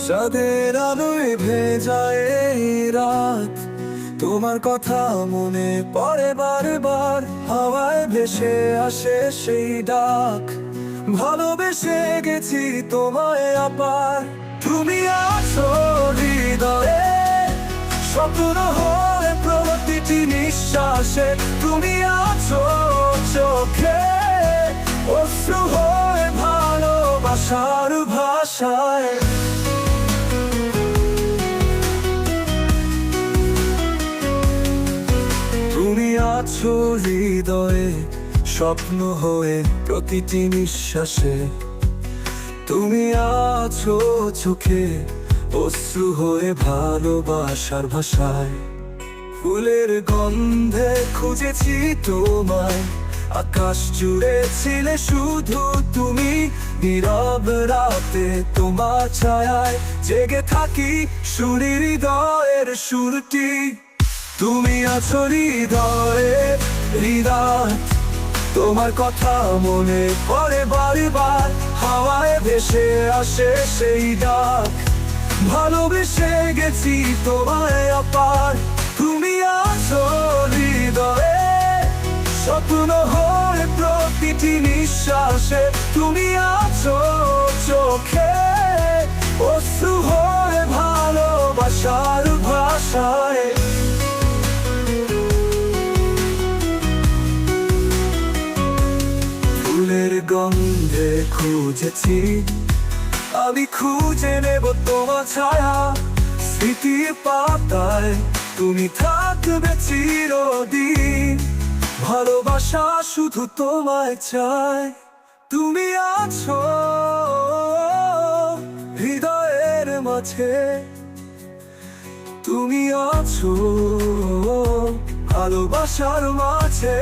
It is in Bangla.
চাঁদের আলোয় ভেজা এই রাত, তোমার কথা মনে পড়ে বারবার। হাওয়ায় ভেসে আসে সেই ডাক, ভালোবেসে গেছি তোমায় আবার। তুমি আছো হৃদয়ে, স্বপ্ন হয়ে প্রতিটি নিঃশ্বাসে। তুমি আছো চোখে, অশ্রু হয়ে ভালোবাসার ভাষায়। তুমি আছো হৃদয়ে, স্বপ্ন হয়ে প্রতিটি নিঃশ্বাসে। তুমি আছো চোখে, অশ্রু হয়ে ভালোবাসার ভাষায়। ফুলের গন্ধে খুঁজেছি তোমায়, আকাশ জুড়ে ছিলে শুধু তুমি। নীরব রাতে তোমার ছায়ায় জেগে থাকি, শুনি হৃদয়ের সুরটি। তুমি আছো হৃদয়ে হৃদয়, তোমার কথা মনে পড়ে বারবার। হাওয়ায় ভেসে আসে সেই ডাক, ভালোবেসে গেছি তোমায় আপার। তুমি আছো হৃদয়ে, স্বপ্ন হয়ে প্রতিটি নিঃশ্বাসে। তুমি আছো চোখে, অশ্রু হয়ে ভালোবাসার ভাষায়। ফুলের গন্ধে খুঁজেছি আমি, খুঁজে নেব তোমার ছায়া। স্মৃতির পাতায় তুমি থাকবে চিরদিন, ভালোবাসা শুধু তোমায় চায়। তুমি আছো হৃদয়ের মাঝে, তুমি আছো ভালোবাসার মাঝে।